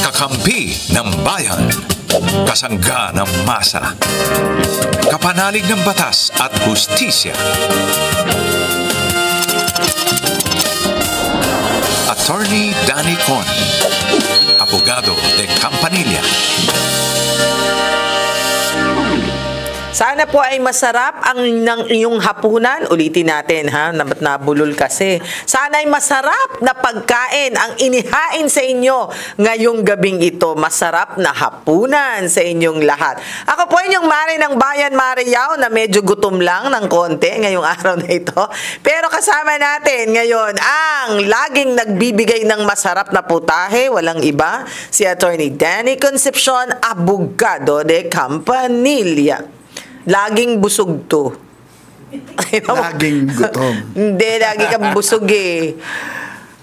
Kakampi ng bayan. Kasangga ng masa. Kapanalig ng batas at hustisya. Attorney Danny Con. Abogado de Campanilla. Sana po ay masarap ang iyong hapunan. Ulitin natin ha, nabulol kasi. Sana ay masarap na pagkain ang inihain sa inyo ngayong gabing ito. Masarap na hapunan sa inyong lahat. Ako po inyong Mari ng Bayan, Mariao, na medyo gutom lang ng konti ngayong araw na ito. Pero kasama natin ngayon ang laging nagbibigay ng masarap na putahe, walang iba, si Attorney Danny Concepcion, Abogado de Campanilla. Laging busog to. Laging gutom. Hindi, lagi kang busog eh.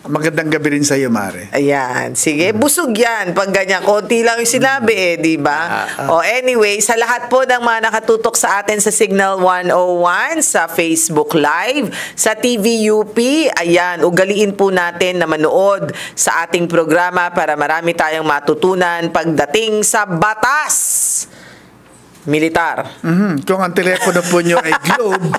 Magandang gabi rin sa iyo, Mare. Ayan, sige, busog yan. Pag ganyan, konti lang yung sinabi eh, di ba? Anyway, sa lahat po ng mga nakatutok sa atin sa Signal 101, sa Facebook Live, sa TVUP, ayan, ugaliin po natin na manood sa ating programa para marami tayong matutunan pagdating sa batas. Militar. Kung ang telepono po nyo ay Globe,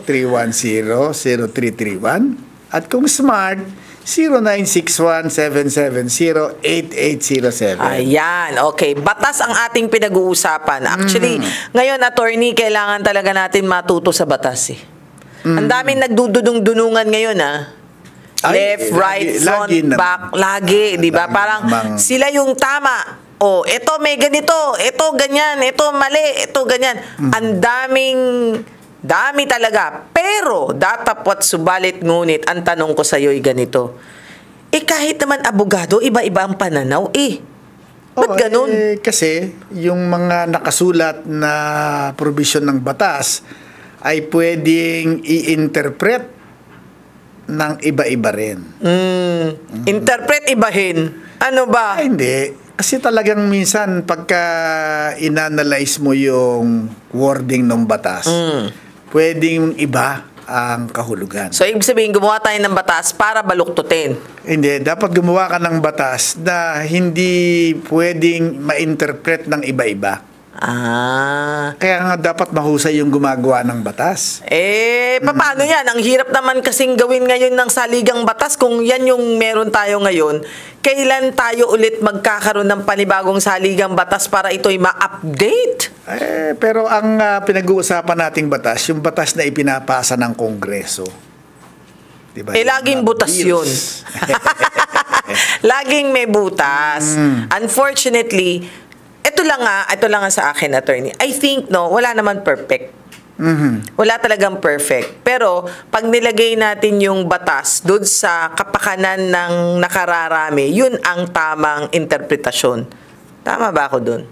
0954-310-0331. At kung Smart, 0961-770-8807. Ayan, okay. Batas ang ating pinag-uusapan. Actually, ngayon, attorney, kailangan talaga natin matuto sa batas eh. Ang daming nagdudunong-dunungan ngayon left, right, front, back, lagi, di ba? Parang sila yung tama. Oh, ito may ganito, ito ganyan, ito mali, ito ganyan. Ang dami talaga. Pero, datapwat subalit ngunit, ang tanong ko sa iyo ay ganito. Kahit naman abogado, iba-iba ang pananaw Ba't ganun? Kasi, yung mga nakasulat na provision ng batas ay pwedeng i-interpret ng iba-iba rin. Interpret ibahin. Ano ba? Hindi. Kasi talagang minsan pagka inanalyze mo yung wording ng batas, pwedeng iba ang kahulugan. So, ibig sabihin, gumawa tayo ng batas para baluktutin. Hindi. Dapat gumawa ka ng batas na hindi pwedeng ma-interpret ng iba-iba. Kaya nga dapat mahusay yung gumagawa ng batas. Paano yan? Ang hirap naman kasing gawin ngayon ng saligang batas kung yan yung meron tayo ngayon. Kailan tayo ulit magkakaroon ng panibagong saligang batas para ito'y ma-update? Pero ang pinag-uusapan nating batas, yung batas na ipinapasa ng Kongreso. Diba? Laging butas yun. Laging may butas. Unfortunately, ito lang nga sa akin, attorney. I think, wala naman perfect. Wala talagang perfect. Pero, pag nilagay natin yung batas doon sa kapakanan ng nakararami, yun ang tamang interpretasyon. Tama ba ako doon?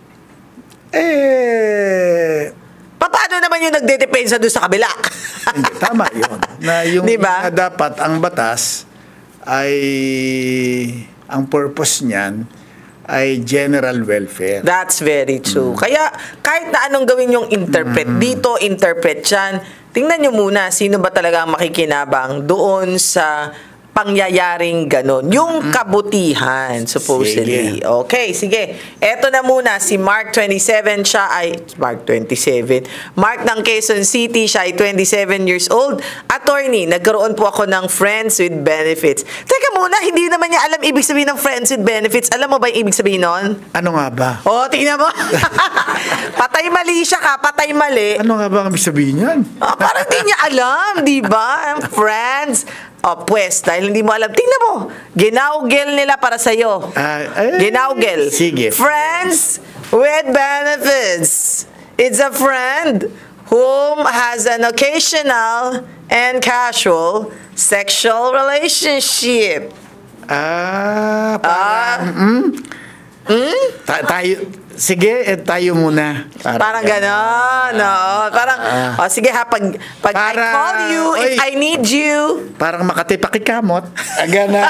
Paano naman yung nagdedepensa doon sa kabila? Hindi, tama yun. Na yung diba? Na dapat ang batas ay ang purpose niyan ay general welfare. That's very true. Kaya kahit na anong gawin yung interpret dito, interpret yan, tingnan nyo muna sino ba talaga ang makikinabang doon sa pangyayaring ganon. Yung kabutihan, supposedly. Sige. Okay, sige. Eto na muna, si Mark 27, siya ay, Mark 27, Mark ng Quezon City, siya ay 27 years old. Attorney, nagkaroon po ako ng friends with benefits. Teka muna, hindi naman niya alam ibig sabihin ng friends with benefits. Alam mo ba yung ibig sabihin nun? Ano nga ba? Tingnan mo. Patay mali siya ka, patay mali. Ano nga ba ang ibig sabihin yan? Parang hindi niya alam, di ba? Friends. Pues, dahil hindi mo alam, tingnan mo, ginaugel nila para sa'yo. Ginaugel. Sige. Friends with benefits. It's a friend whom has an occasional and casual sexual relationship. Tayo muna. Parang gano'n, Parang, sige ha, pag I call you, if I need you. Parang Makati pakikamot. Gano'n.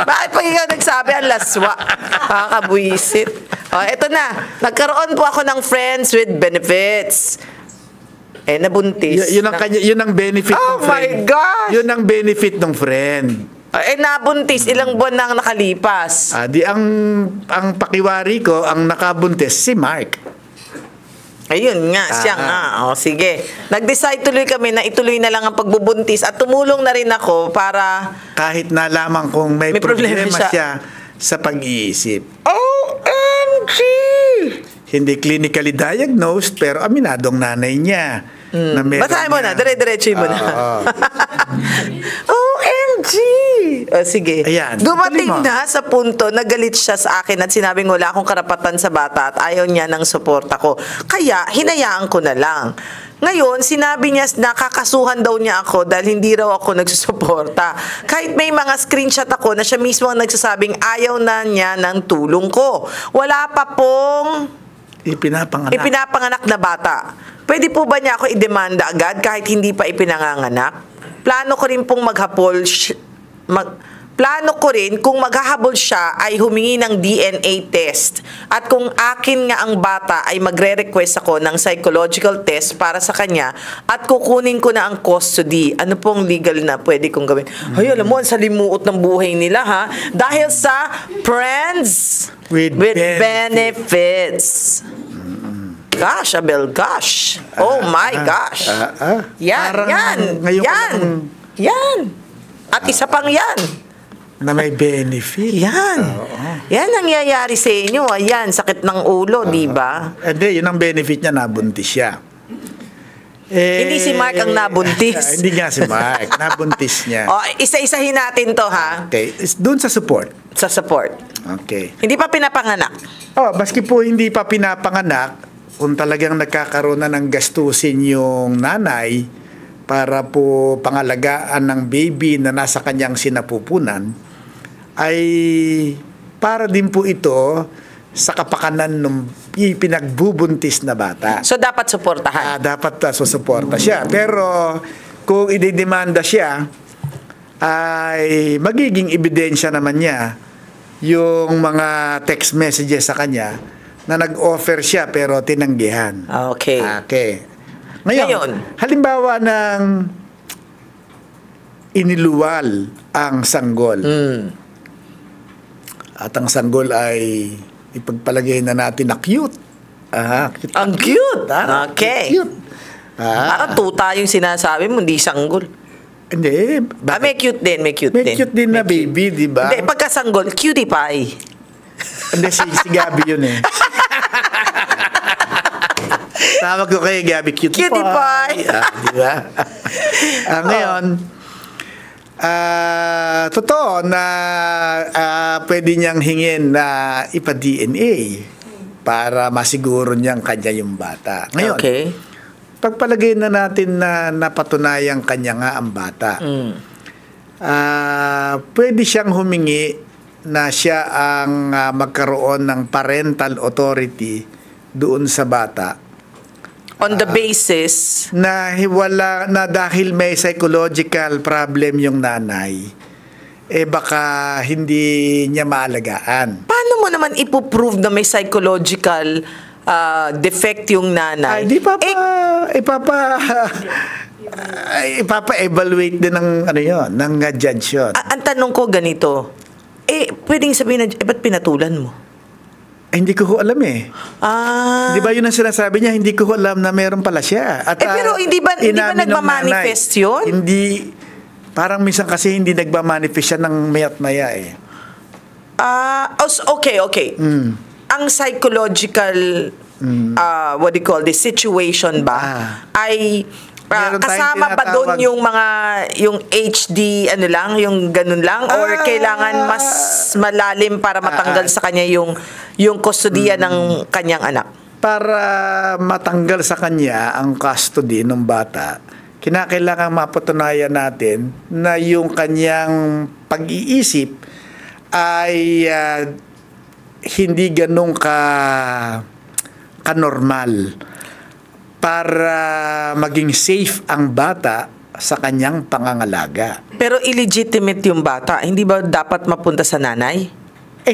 Bakit pag ikaw nagsabi, ang laswa? Kakabwisit. Eto na, nagkaroon po ako ng friends with benefits. Nabuntis. Yun ang benefit ng friend. Oh my gosh! Yun ang benefit ng friend. Nabuntis, ilang buwan na ang nakalipas. Di ang pakiwari ko, ang nakabuntis si Mark. Ayun nga, siya nga. Sige. Nag-decide tuloy kami na ituloy na lang ang pagbubuntis at tumulong na rin ako para... Kahit na lamang kung may problema siya sa pag-iisip. OMG! Hindi clinically diagnosed, pero aminadong nanay niya. Basahin mo na, dire-diretso mo na. OMG! Sige. Ayan, Dumating na sa punto na galit siya sa akin at sinabing wala akong karapatan sa bata at ayaw niya ng suporta ko. Kaya, hinayaan ko na lang. Ngayon, sinabi niya na kakasuhan daw niya ako dahil hindi raw ako nagsusuporta. Kahit may mga screenshot ako na siya mismo ang nagsasabing ayaw na niya ng tulong ko. Wala pa pong ipinapanganak na bata. Pwede po ba niya ako idemanda agad kahit hindi pa ipinanganganak? Plano ko rin kung maghahabol siya ay humingi ng DNA test. At kung akin nga ang bata ay magre-request ako ng psychological test para sa kanya at kukunin ko na ang custody. Ano pong legal na pwede kong gawin? Ay, alam mo, ang salimuot ng buhay nila, ha? Dahil sa friends with benefits. Gosh, Abel, gosh. Oh my gosh. Yan. At isa pang yan. Na may benefit. Yan. Yan ang nangyayari sa inyo. Ayan, sakit ng ulo, di ba? Hindi, yun ang benefit niya, nabuntis siya. Hindi si Mark ang nabuntis. Hindi nga si Mark. Nabuntis niya. Isa-isahin natin to, ha? Okay. Doon sa support. Sa support. Okay. Hindi pa pinapanganak. Baski po hindi pa pinapanganak, kung talagang nagkakaroon na ng gastusin yung nanay para po pangalagaan ng baby na nasa kanyang sinapupunan, ay para din po ito sa kapakanan ng pinagbubuntis na bata. So, dapat suportahan? Dapat susuporta siya. Pero kung ididemanda siya, ay magiging ebidensya naman niya yung mga text messages sa kanya na nag-offer siya pero tinanggihan. Okay. Ngayon, halimbawa ng iniluwal ang sanggol. At ang sanggol ay ipagpalagay na natin na cute. Cute. Ang cute! Okay. Cute. Parang tuta yung sinasabi mo, hindi sanggol. Hindi. May cute din, may cute din. May cute din na baby, di ba? Hindi, pagkasanggol, cutie pie. Hindi, si Gabi yun eh. Tawag ko kay Gabi, cutie pie. Di ba? Ngayon, totoo na pwede niyang hingin na ipa-DNA para masiguro niyang kanya yung bata. Ngayon, pagpalagay na natin na napatunayang kanya nga ang bata, pwede siyang humingi na siya ang magkaroon ng parental authority doon sa bata. On the basis na wala, na dahil may psychological problem yung nanay, baka hindi niya maalagaan. Paano mo naman ipoprove na may psychological defect yung nanay? Ipapa-evaluate din ng ng judge yun. Ang tanong ko ganito, pwedeng sabihin na, ba't pinatulan mo? Hindi ko alam eh. Di ba yun ang sinasabi niya? Hindi ko alam na meron pala siya. At, pero hindi ba nagmamanifest yun? Hindi. Parang minsan kasi hindi nagmamanifest siya ng mayat maya eh. Okay. Ang psychological, what do you call this, situation ba, ay kasama ba doon yung HD, yung ganun lang? Or kailangan mas malalim para matanggal sa kanya yung kustodiya ng kanyang anak? Para matanggal sa kanya ang custody ng bata, kinakailangan mapatunayan natin na yung kanyang pag-iisip ay hindi ganun ka-normal para maging safe ang bata sa kanyang pangangalaga. Pero illegitimate yung bata. Hindi ba dapat mapunta sa nanay?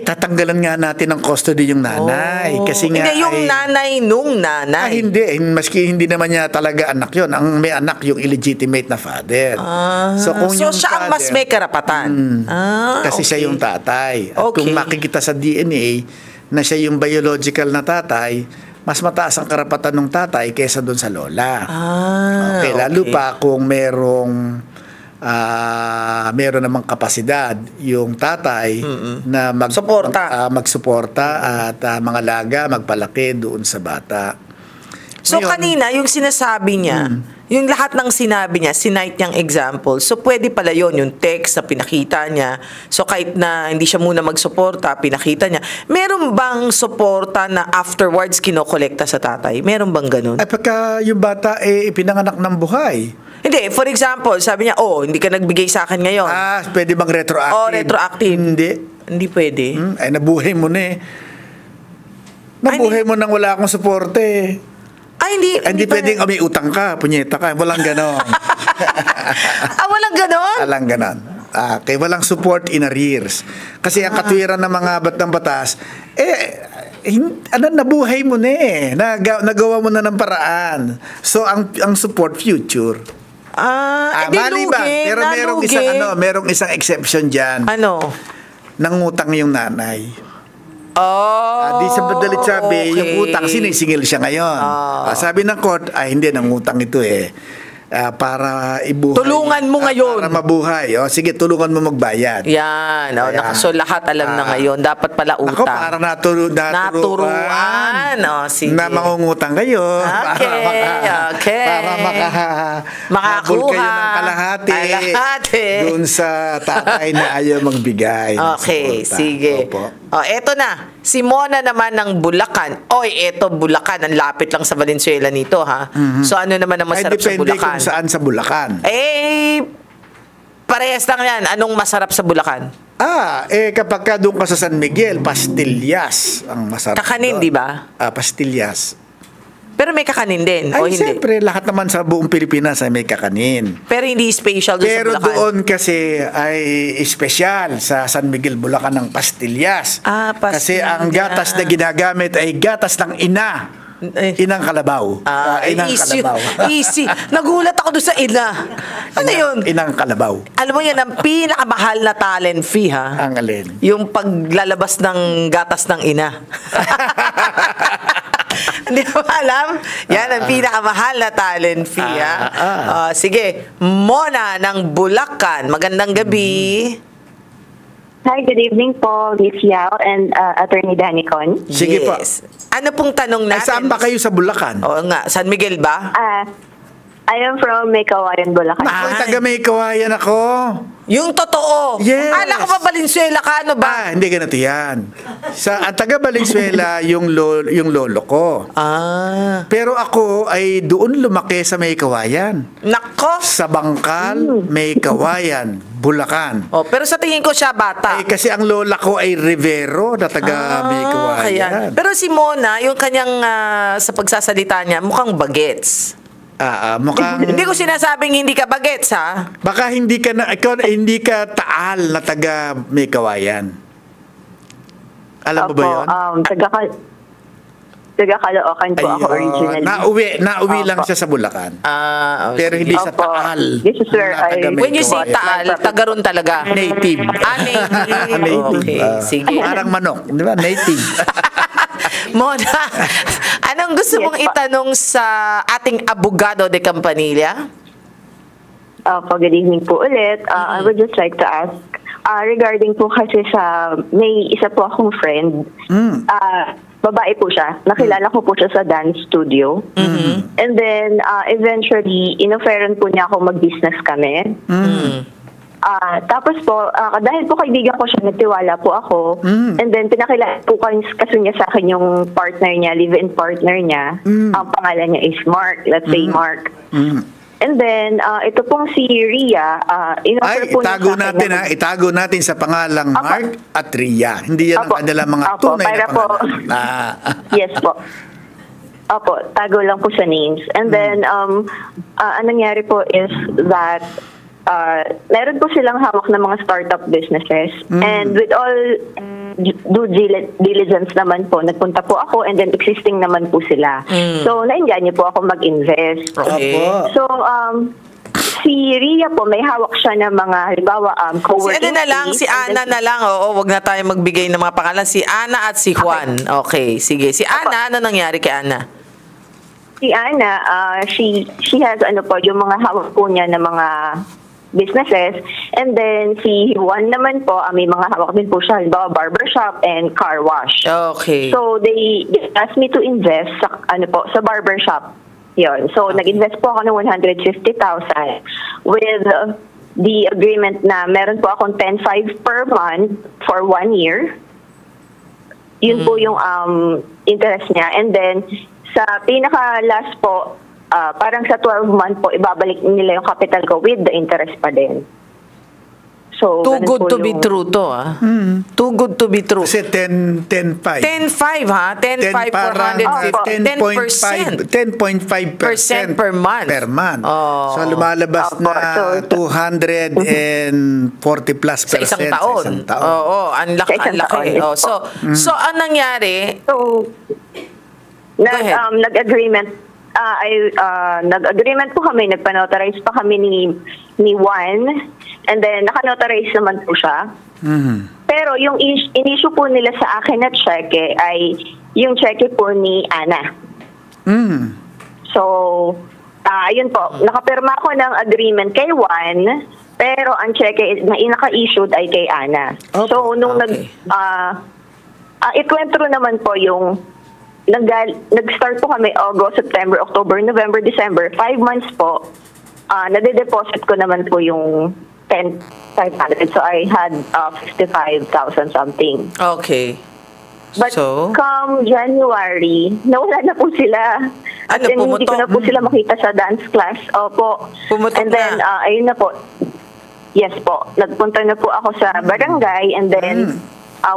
tatanggalan nga natin ng custody yung nanay. Oh. Kasi nga Hindi, yung nanay nung nanay. hindi. Maski hindi naman niya talaga anak yon. Ang may anak yung illegitimate na father. So, yung siya ang mas father, may karapatan. kasi okay. siya yung tatay. At Okay. kung makikita sa DNA na siya yung biological na tatay, mas mataas ang karapatan ng tatay kaysa doon sa lola. Okay, lalo pa kung meron namang kapasidad yung tatay na magsuporta at mangalaga, magpalaki doon sa bata. So Ngayon, kanina, yung sinasabi niya, yung lahat ng sinabi niya, sinight niyang example. So pwede pala yon yung text na pinakita niya. So kahit na hindi siya muna magsuporta, pinakita niya. Meron bang suporta na afterwards kinokolekta sa tatay? Meron bang ganun? ay pagka yung bata pinanganak ng buhay. Hindi, for example, sabi niya, hindi ka nagbigay sa akin ngayon. Pwede bang retroactive? Retroactive. Hindi pwede. Ay, nabuhay mo na eh. Nabuhay mo nang wala akong suporte. Hindi pwedeng may utang ka, punyeta ka. Walang ganon. Walang ganon? Walang ganon. Kaya walang support in arrears. Kasi ang katwiran ng mga batang batas, nabuhay mo na eh. Nagawa mo na ng paraan. So, ang support future. Maliban. Pero merong isang exception dyan. Ano? Nangutang yung nanay. Di sa madalit sabi, okay. yung utang, sinisingil siya ngayon. Sabi ng court, hindi, nangutang ito para ibuhay. Tulungan mo ngayon. Para mabuhay. Sige, tulungan mo magbayad. Yan. So, lahat alam na ngayon. Dapat pala utang. Ako, para naturuan. Sige. Na mangungutang kayo. Okay. Para makakuha kayo ng kalahati. Doon sa tatay na ayaw magbigay. Okay, sige. Opo. Eto na. Si Mona naman ng Bulacan. Eto Bulacan. Ang lapit lang sa Valenzuela nito, ha? So, ano naman ang masarap sa Bulacan? Depende kung saan sa Bulacan. Parehas lang yan. Anong masarap sa Bulacan? Kapag ka doon ka sa San Miguel, pastillas ang masarap. Kakanin, di ba? Pastillas. Pero may kakanin din, o hindi? Siyempre, lahat naman sa buong Pilipinas ay may kakanin. Pero hindi special doon sa Bulacan? Pero doon kasi ay special sa San Miguel, Bulacan ng pastillas. Pastillas. Kasi ang gatas na ginagamit ay gatas ng ina. Inang kalabaw. Inang kalabaw. Easy. Nagulat ako doon sa ina. Ano yun? Inang kalabaw. Alam mo yan, ang pinakamahal na talent fee, ha? Ang alin? Yung paglalabas ng gatas ng ina. Hindi mo alam? Yan ang pinakamahal na talent fee, ha? Sige, Mona ng Bulacan. Magandang gabi. Hi, good evening po, Miss Yao and Attorney Danicon. Sige po. Ano pong tanong natin? Saan ba kayo sa Bulacan? Oo nga, San Miguel ba? I am from Maykawayan, Bulacan. Taga Maykawayan ako. Yung totoo. Yes. Ala ko ba Valenzuela ka? Ano ba? Hindi ganito yan. Taga Valenzuela yung lolo ko. Pero ako ay doon lumaki sa Maykawayan. Nako. Sa Bangkal, Maykawayan, Bulacan. Pero sa tingin ko siya bata. Kasi ang lola ko ay Rivero na taga Maykawayan. Pero si Mona, yung kanyang sa pagsasalita niya, mukhang bagets. Mukhang Hindi ko sinasabing hindi ka bagets, ha? baka hindi ka taal na taga Maykawayan. Alam mo ba 'yon? Taga Caloocan po ako originally. Nauwi lang siya sa Bulacan. Okay. Pero hindi sa Taal. This is where When you say Taal, taga ron talaga. Native. Native. Okay, sige. Parang manok, di ba? Native. Mona, anong gusto mong itanong sa ating abogado de Campanilla? Good evening po ulit. I would just like to ask, regarding po kasi may isa po akong friend, babae po siya. Nakilala ko po siya sa dance studio. And then, eventually, inofferan po niya ako mag-business kami. Tapos po, dahil po kaibigan ko siya, nagtiwala po ako. And then, pinakilala po kasi niya sa akin yung partner niya, live-in partner niya. Ang pangalan niya is Mark. Let's say Mark. And then, ito pong si Ria, inoffer po niya sa akin. Itago natin sa pangalang Mark at Ria. Hindi yan ang kanilang mga tunay na pangalan. Yes po. Opo, tago lang po sa names. And then, ang nangyari po is that meron po silang hawak ng mga startup businesses. And with all due diligence naman po, nagpunta po ako and then existing naman po sila. So, nainganyo po ako mag-invest. Okay. Opo. So, si Ria po, may hawak siya ng mga, halimbawa, Si co-working ano na lang, space, si and Ana then- na lang. Oo, wag na tayo magbigay ng mga pangalan. Si Ana at si Juan. Okay, sige. Si Ana, ano nangyari kay Ana? Si Ana, she has yung mga hawak po niya ng mga businesses. And then si Juan naman po, may mga hawak din po siya, halimbawa barbershop and car wash. Okay. So they asked me to invest sa sa barbershop. Yun. So nag-invest po ako ng 150,000 with the agreement na meron po akong 10,500 per month for 1 year. Yun po yung interest niya. And then sa pinaka-last po, parang sa 12-month po, ibabalik nila yung capital ko with the interest pa din. So, Too ganun good po to be yung- true to, Too good to be true. Kasi 10.5. 10.5, ha? 10.5 for 150. 10.5% per month. Per month. Oh. So lumalabas Opo. na So, 240 plus Sa percent isang taon. Sa isang taon. Oo, ang laki. Sa isang taon, yes Oh, so, ang nangyari, So, ahead. nag-agreement nag-agreement po kami, nagpa-notarize pa kami ni Juan, and then naka-notarize naman po siya. Pero yung in-issue po nila sa akin na cheque ay yung cheque po ni Ana. So, ayun po, nakapirma ko ng agreement kay Juan, pero ang cheque na naka-issued ay kay Ana. Okay. So, nung Okay. it went through naman po yung nag-start po kami August, September, October, November, December. 5 months po, nade-deposit ko naman po yung 10,500. So, I had 55,000 something. okay. But So? come January, nawala na po sila. At Ano, then, hindi ko pumutok? na po sila makita sa dance class. Opo. Pumutok And then, na? ayun na po. Yes po. Nagpunta na po ako sa barangay and then,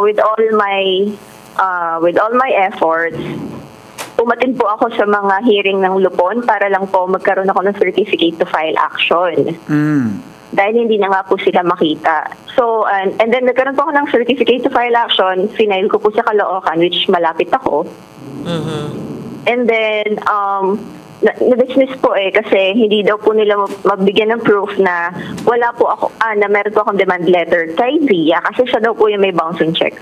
with all my efforts, umatin po ako sa mga hearing ng Lupon para lang po magkaroon ako ng certificate to file action. Dahil hindi na nga po sila makita. So, and then nagkaroon po ako ng certificate to file action, final ko po sa Caloocan, which malapit ako. And then, na-dismiss po kasi hindi daw po nila mabigyan ng proof na wala po ako, na meron po akong demand letter kay Ria kasi siya daw po yung may bouncing check.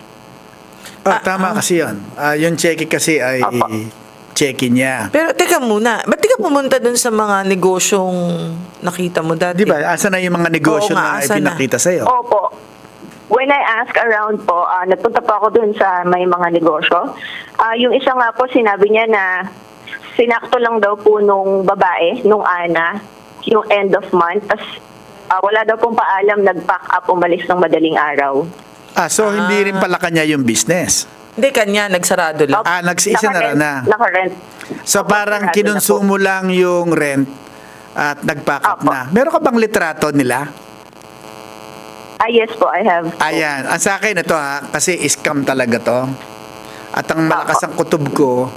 Tama kasi yun. Yung cheque kasi ay Opo. cheque niya. Pero teka muna, ba't di ka pumunta dun sa mga negosyong nakita mo dati? Di ba? Asa na yung mga negosyo Oo nga, na asa na? ipinakita sa'yo? Opo. When I ask around po, nagpunta pa ako dun sa may mga negosyo. Yung isa nga po, sinabi niya na sinakto lang daw po nung babae, nung Ana, yung end of month. Tapos wala daw pong paalam, nag-pack up, umalis ng madaling araw. So hindi rin pala kanya yung business. Hindi, kanya, nagsarado lang. Isa na. Naka-rent. So parang Sarado na kinonsumo lang yung rent at nag-pack up Opo. na. Meron ka bang litrato nila? Yes po, I have. Ayan. Ang sa akin ito kasi scam talaga to. At ang malakas ang kutob ko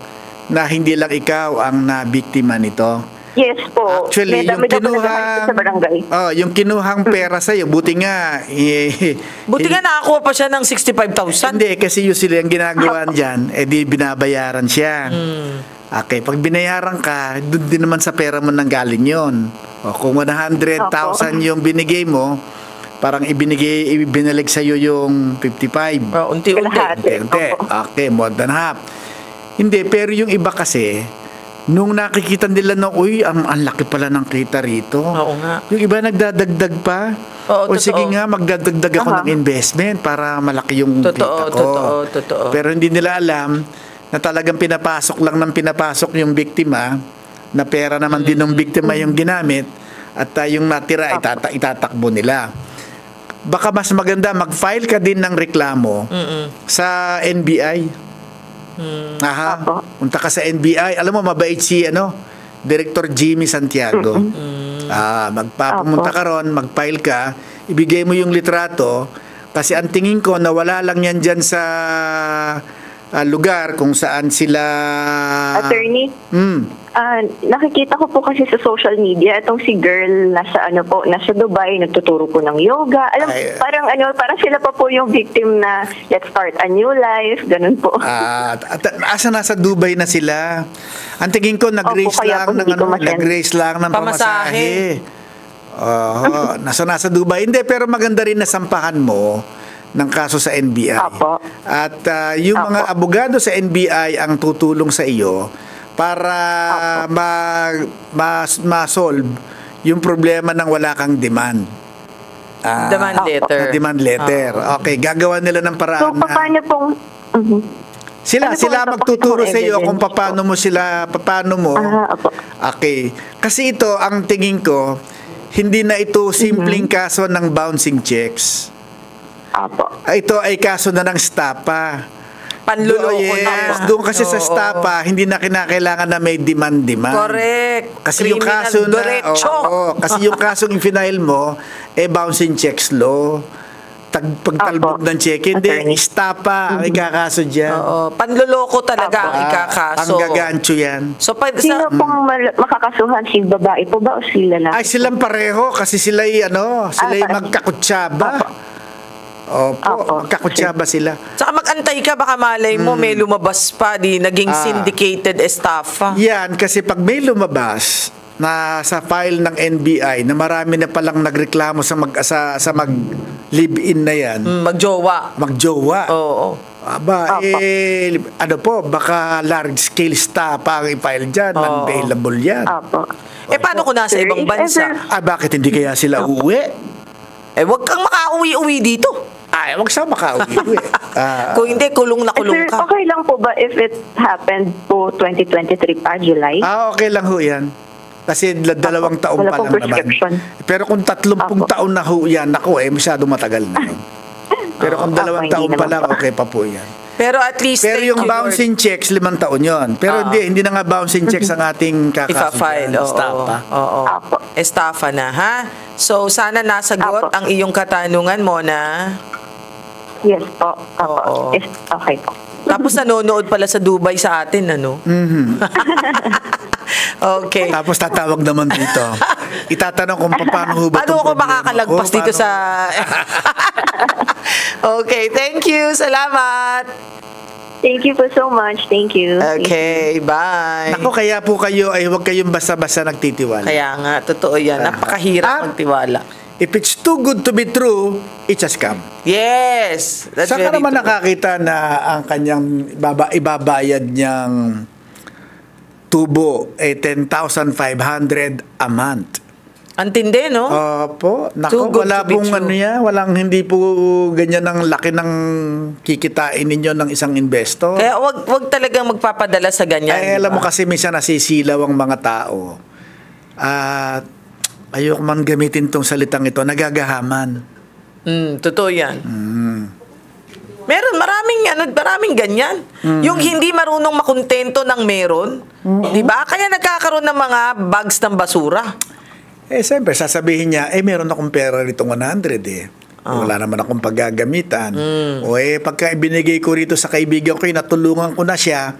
na hindi lang ikaw ang nabiktima nito. Yes po. Actually, May yung dami daw po kinuhang nagkakita sa barangay. yung kinuhang pera sa iyo, buti nga Buti nga nakakuha pa siya ng 65,000. Hindi kasi usually ang ginagawa diyan di binabayaran siya. Okay, pag binayaran ka, doon din naman sa pera mo nang galing 'yon. O kung 100,000 yung binigay mo, parang ibinalig sa iyo yung 55. Unti-unti. Lahat. Unti-unti. Opo. Okay, more than half. Hindi, pero yung iba kasi, nung nakikita nila na, ang laki pala ng kita rito. Oo nga. Yung iba nagdadagdag pa. Oo, O totoo. sige nga, magdadagdag ako ng investment para malaki yung Totoo, kita ko. totoo. Pero hindi nila alam na talagang pinapasok yung biktima, na pera naman din ng biktima yung ginamit, at yung natira itatakbo nila. Baka mas maganda mag-file ka din ng reklamo sa NBI. Opo. Punta ka sa NBI. Alam mo, mabait si Director Jimmy Santiago. Magpapamunta ka ron, mag-file ka, ibigay mo yung litrato, kasi ang tingin ko na wala lang yan dyan sa lugar kung saan sila... Attorney? Nakikita ko po kasi sa social media itong si girl nasa Dubai, nagtuturo po ng yoga. Parang sila pa po yung victim na let's start a new life, ganun po. Asa nasa Dubai na sila? Ang tingin ko nag-raise lang ng pamasahe. Nasa Dubai. Hindi, pero maganda rin na sampahan mo ng kaso sa NBI. Apo. At yung mga abogado sa NBI ang tutulong sa iyo para ma-solve yung problema ng wala kang demand. Demand letter. Okay, gagawa nila ng paraan. So, paano pong... Sila magtuturo sa iyo kung paano mo. Okay. Kasi ito, ang tingin ko, hindi na ito simpleng kaso ng bouncing checks. Apo. Ito ay kaso na ng stapa. Panluloko na. Doon kasi sa stapa, hindi na kinakailangan na may demand. Correct. Kasi yung kaso kasi yung kasong i-file mo, bouncing checks law. Pagtalbog ng check, hindi, stapa ang ikakaso dyan. Panluloko talaga ang ikakaso. Ang gagancho yan. So, sino pong makakasuhan? Si babae po ba o si lalaki? Ay, silang pareho kasi sila'y magkakutsaba. Magkakutsaba sila. Saka mag-antay ka, baka malay mo may lumabas pa, naging syndicated estafa. Yan, kasi pag may lumabas na sa file ng NBI na marami na palang nagreklamo sa mag-live-in na yan. Magjowa. Oo. Baka large scale stapa ang i-file dyan, non-bailable yan. Paano kung nasa ibang bansa? Bakit hindi kaya sila uuwi? Wag kang makauwi-uwi dito. Wag siya makauwi. Kung hindi, kulong na kulong ka. Sir, okay lang po ba if it happened po 2023 pa, July? Okay lang ho yan. Kasi 2 taon pa lang naman. Pero kung 30 taon na ho yan, masyado matagal na yun. Pero kung 2 taon pa lang, okay pa po yan. Pero at least... Pero yung bouncing checks, 5 taon yun. Pero hindi na nga bouncing checks ang ating kakasuhan. Estafa. Estafa na, ha? So, sana nasagot ang iyong katanungan, Mona. Yes po. Okay po. Tapos nanonood pala sa Dubai sa atin, ano? Okay. Tapos tatawag naman dito. Itatanong kung paano ba paano ako makakalagpas dito sa... Okay, thank you. Salamat. Thank you po so much. Thank you. Okay, bye. Naku, kaya po kayo ay huwag kayong basta-basta nagtitiwala. Kaya nga, totoo yan. Napakahirap magtiwala. If it's too good to be true, it's a scam. Yes. That's Saan ka naman nakakita na ang kanyang ibabayad niyang tubo 10,500 a month? Ang tindi, no? Opo. Naku, wala pong walang hindi po ganyan ang laki ng kikitain ninyo ng isang investor. Kaya wag talagang magpapadala sa ganyan. Ay, alam mo kasi minsan nasisilaw ang mga tao. At ayoko man gamitin tong salitang ito, nagagahaman. Totoo yan. Meron, maraming ganyan. Yung hindi marunong makontento ng meron, di ba? Kaya nagkakaroon ng mga bags ng basura. Siyempre, sasabihin niya, meron akong pera rito 100 Wala naman akong paggagamitan. Pagka ibinigay ko rito sa kaibigan ko, natulungan ko na siya,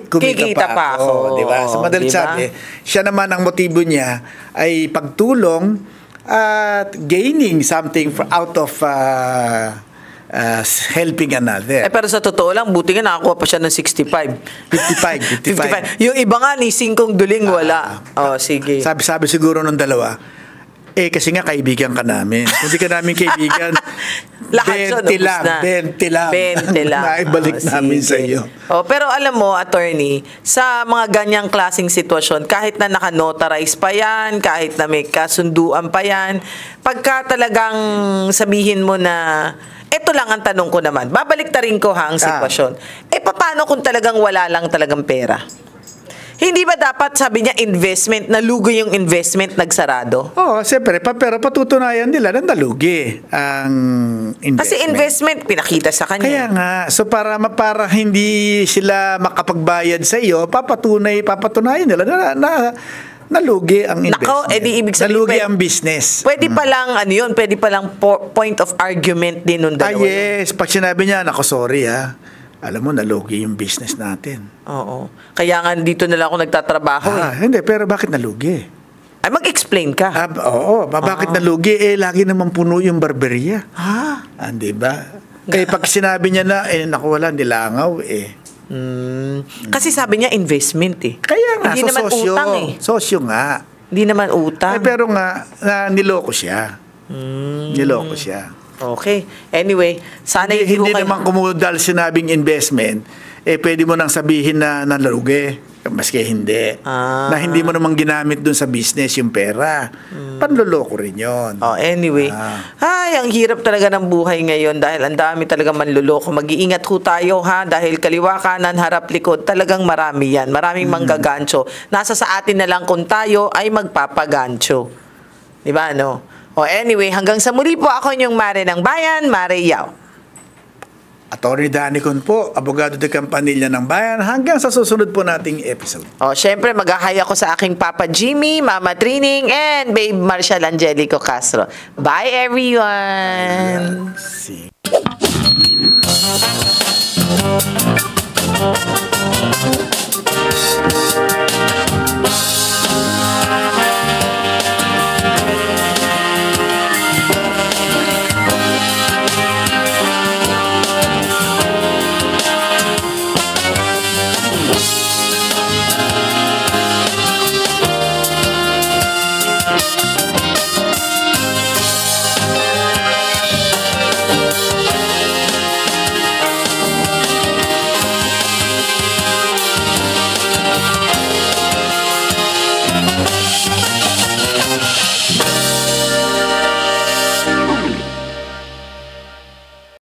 kumita pa ako. Diba? Sa madalit sabi, siya naman ang motibo niya ay pagtulong at gaining something out of helping another. Pero sa totoo lang, buti nga nakakuha pa siya ng 55. Yung iba nga ni singkong duling wala. Sige. Sabi siguro nung dalawa, kasi nga kaibigan ka namin. Kung di ka namin kaibigan, 20 lang. Naibalik namin sa iyo. Pero alam mo, attorney, sa mga ganyang klaseng sitwasyon, kahit na naka-notarize pa yan, kahit na may kasunduan pa yan, pagka talagang sabihin mo na ito lang ang tanong ko naman. Babalik ta rin ko ang sitwasyon. Paano kung talagang wala lang talagang pera? Hindi ba dapat, sabi niya, investment, nalugi yung investment, nagsarado? Siyempre, pero patutunayan nila na nalugi ang investment. Kasi investment, pinakita sa kanya. Kaya nga, so para hindi sila makapagbayad sa iyo, papatunayan nila na nalugi ang investment. Ibig sabihin, nalugi ang business. Pwede palang, point of argument din nung dalawa. Yes, pag sinabi niya, sorry alam mo, nalugi yung business natin. Oo. Kaya nga dito na lang ako nagtatrabaho eh. Hindi, pero bakit nalugi? Ay, mag-explain ka. Bakit nalugi? Lagi naman puno yung barberia. Di ba? Kaya pag sinabi niya na, naku, wala, nilangaw Kasi sabi niya investment eh. Kaya nga, hindi naman sosyo. utang eh. Sosyo nga. Hindi naman utang. Pero nga, niloko siya. Niloko siya. Okay. Anyway, sana Hindi naman kumudal sinabing investment, pwede mo nang sabihin na nalugi. Maski hindi. Na hindi mo namang ginamit dun sa business yung pera. Panloloko rin yun. Anyway. Ay, ang hirap talaga ng buhay ngayon dahil ang dami talaga manloloko. Mag-iingat ho tayo dahil kaliwa, kanan, harap, likod. Talagang marami yan. Maraming manggagancho. Nasa sa atin na lang kung tayo ay magpapagancho. Diba, no? Anyway, hanggang sa muli po ako yung Mare ng Bayan, Mare Yao. Atty. Danicon po, abogado de Campanilla ng Bayan, hanggang sa susunod po nating episode. Syempre, mag-ahay ako sa aking Papa Jimmy, Mama Trining, and Babe Marshall Angelico Castro. Bye, everyone! See.